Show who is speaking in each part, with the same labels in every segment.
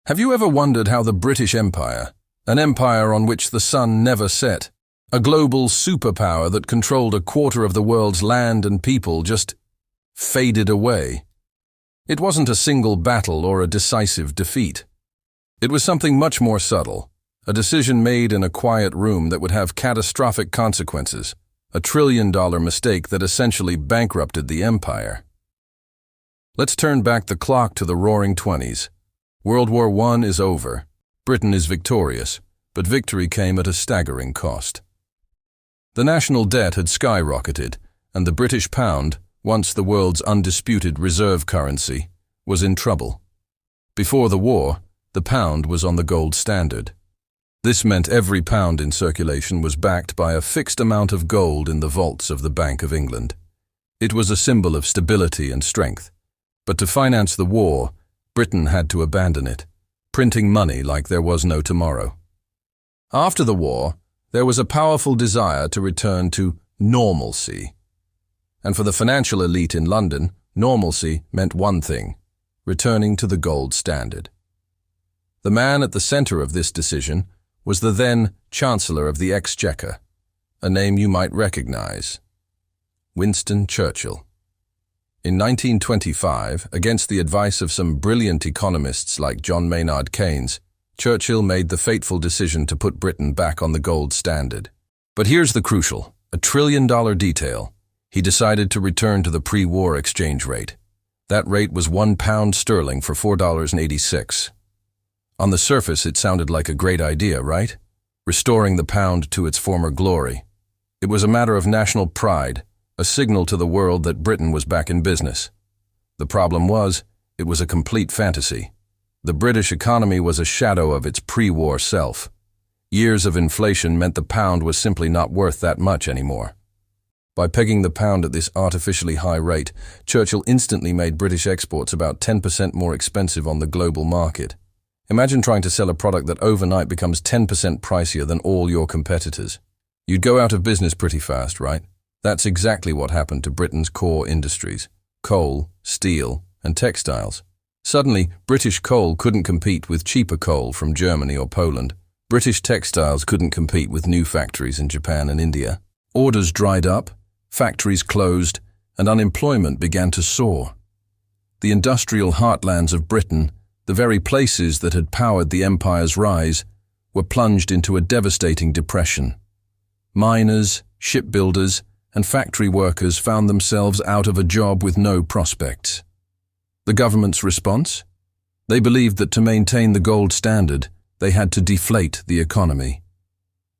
Speaker 1: Have you ever wondered how the British Empire, an empire on which the sun never set, a global superpower that controlled a quarter of the world's land and people, just faded away? It wasn't a single battle or a decisive defeat. It was something much more subtle, a decision made in a quiet room that would have catastrophic consequences, a trillion-dollar mistake that essentially bankrupted the empire. Let's turn back the clock to the Roaring '20s. World War I is over. Britain is victorious, but victory came at a staggering cost. The national debt had skyrocketed, and the British pound, once the world's undisputed reserve currency, was in trouble. Before the war, the pound was on the gold standard. This meant every pound in circulation was backed by a fixed amount of gold in the vaults of the Bank of England. It was a symbol of stability and strength. But to finance the war, Britain had to abandon it, printing money like there was no tomorrow. After the war, there was a powerful desire to return to normalcy. And for the financial elite in London, normalcy meant one thing: returning to the gold standard. The man at the center of this decision was the then Chancellor of the Exchequer, a name you might recognize: Winston Churchill. In 1925, against the advice of some brilliant economists like John Maynard Keynes, Churchill made the fateful decision to put Britain back on the gold standard. But here's the crucial, a trillion-dollar detail. He decided to return to the pre-war exchange rate. That rate was £1 sterling for $4.86. On the surface, it sounded like a great idea, right? Restoring the pound to its former glory. It was a matter of national pride, a signal to the world that Britain was back in business. The problem was, it was a complete fantasy. The British economy was a shadow of its pre-war self. Years of inflation meant the pound was simply not worth that much anymore. By pegging the pound at this artificially high rate, Churchill instantly made British exports about 10% more expensive on the global market. Imagine trying to sell a product that overnight becomes 10% pricier than all your competitors. You'd go out of business pretty fast, right? That's exactly what happened to Britain's core industries: coal, steel, and textiles. Suddenly, British coal couldn't compete with cheaper coal from Germany or Poland. British textiles couldn't compete with new factories in Japan and India. Orders dried up, factories closed, and unemployment began to soar. The industrial heartlands of Britain, the very places that had powered the empire's rise, were plunged into a devastating depression. Miners, shipbuilders, and factory workers found themselves out of a job with no prospects. The government's response? They believed that to maintain the gold standard, they had to deflate the economy.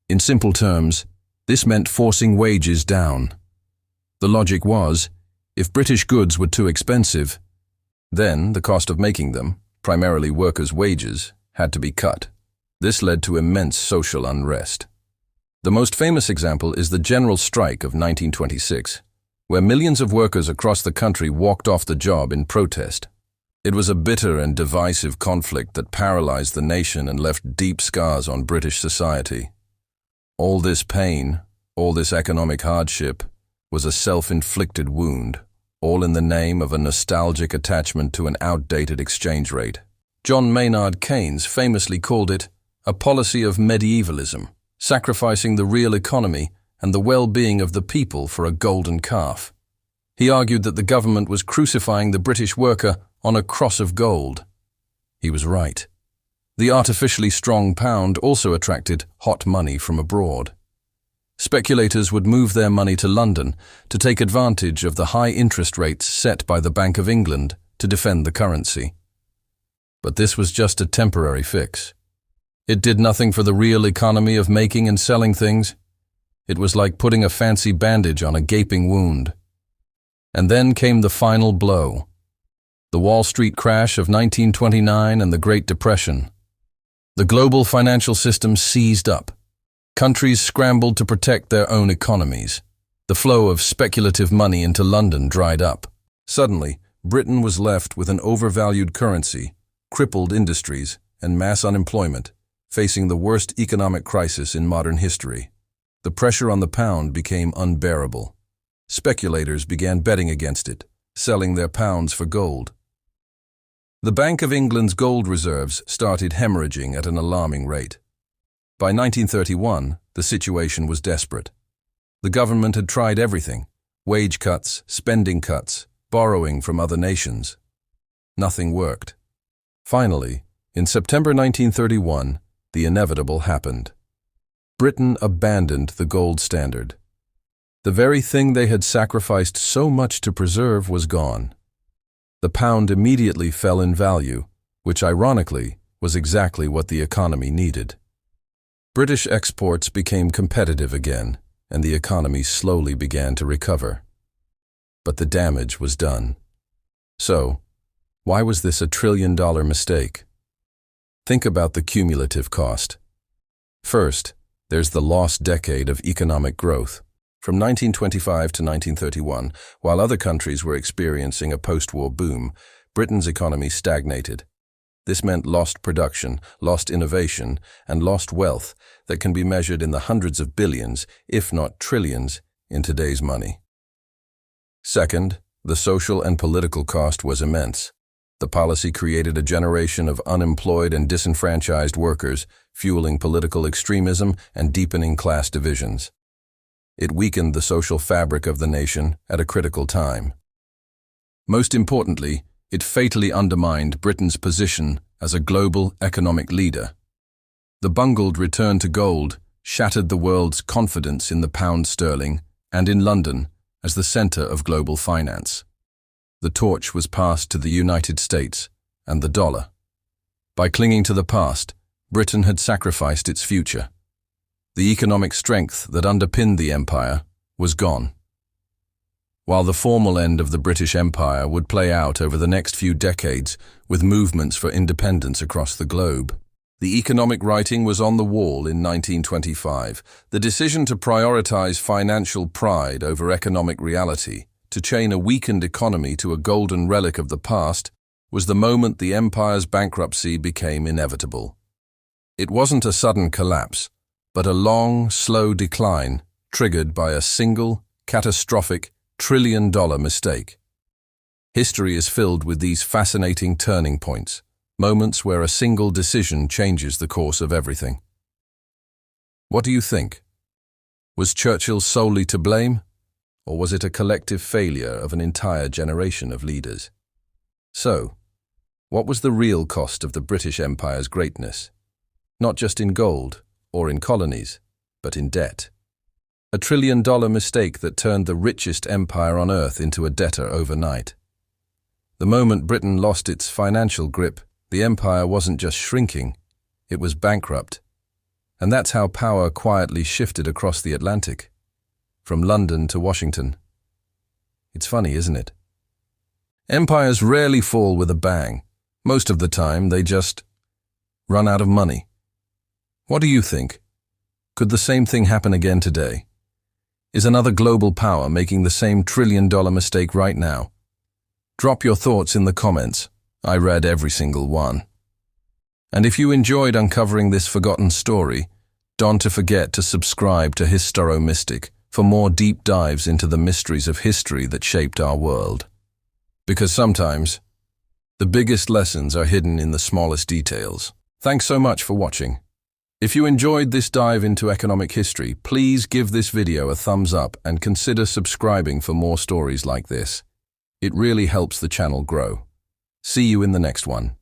Speaker 1: In simple terms, this meant forcing wages down. The logic was, if British goods were too expensive, then the cost of making them, primarily workers' wages, had to be cut. This led to immense social unrest. The most famous example is the general strike of 1926, where millions of workers across the country walked off the job in protest. It was a bitter and divisive conflict that paralyzed the nation and left deep scars on British society. All this pain, all this economic hardship, was a self-inflicted wound, all in the name of a nostalgic attachment to an outdated exchange rate. John Maynard Keynes famously called it a policy of medievalism, sacrificing the real economy and the well-being of the people for a golden calf. He argued that the government was crucifying the British worker on a cross of gold. He was right. The artificially strong pound also attracted hot money from abroad. Speculators would move their money to London to take advantage of the high interest rates set by the Bank of England to defend the currency. But this was just a temporary fix. It did nothing for the real economy of making and selling things. It was like putting a fancy bandage on a gaping wound. And then came the final blow: the Wall Street crash of 1929 and the Great Depression. The global financial system seized up. Countries scrambled to protect their own economies. The flow of speculative money into London dried up. Suddenly, Britain was left with an overvalued currency, crippled industries, and mass unemployment, facing the worst economic crisis in modern history. The pressure on the pound became unbearable. Speculators began betting against it, selling their pounds for gold. The Bank of England's gold reserves started hemorrhaging at an alarming rate. By 1931, the situation was desperate. The government had tried everything: wage cuts, spending cuts, borrowing from other nations. Nothing worked. Finally, in September 1931, the inevitable happened. Britain abandoned the gold standard. The very thing they had sacrificed so much to preserve was gone. The pound immediately fell in value, which ironically was exactly what the economy needed. British exports became competitive again, and the economy slowly began to recover. But the damage was done. So, why was this a trillion-dollar mistake? Think about the cumulative cost. First, there's the lost decade of economic growth. From 1925 to 1931, while other countries were experiencing a post-war boom, Britain's economy stagnated. This meant lost production, lost innovation, and lost wealth that can be measured in the hundreds of billions, if not trillions, in today's money. Second, the social and political cost was immense. The policy created a generation of unemployed and disenfranchised workers, fueling political extremism and deepening class divisions. It weakened the social fabric of the nation at a critical time. Most importantly, it fatally undermined Britain's position as a global economic leader. The bungled return to gold shattered the world's confidence in the pound sterling and in London as the center of global finance. The torch was passed to the United States and the dollar. By clinging to the past, Britain had sacrificed its future. The economic strength that underpinned the empire was gone. While the formal end of the British Empire would play out over the next few decades with movements for independence across the globe, the economic writing was on the wall in 1925. The decision to prioritize financial pride over economic reality, to chain a weakened economy to a golden relic of the past, was the moment the empire's bankruptcy became inevitable. It wasn't a sudden collapse, but a long, slow decline triggered by a single, catastrophic, trillion-dollar mistake. History is filled with these fascinating turning points, moments where a single decision changes the course of everything. What do you think? Was Churchill solely to blame, or was it a collective failure of an entire generation of leaders? So, what was the real cost of the British Empire's greatness? Not just in gold or in colonies, but in debt. A trillion-dollar mistake that turned the richest empire on earth into a debtor overnight. The moment Britain lost its financial grip, the empire wasn't just shrinking, it was bankrupt. And that's how power quietly shifted across the Atlantic, from London to Washington. It's funny, isn't it? Empires rarely fall with a bang. Most of the time, they just run out of money. What do you think? Could the same thing happen again today? Is another global power making the same trillion-dollar mistake right now? Drop your thoughts in the comments. I read every single one. And if you enjoyed uncovering this forgotten story, don't forget to subscribe to HistoroMystic for more deep dives into the mysteries of history that shaped our world. Because sometimes, the biggest lessons are hidden in the smallest details. Thanks so much for watching. If you enjoyed this dive into economic history, please give this video a thumbs up and consider subscribing for more stories like this. It really helps the channel grow. See you in the next one.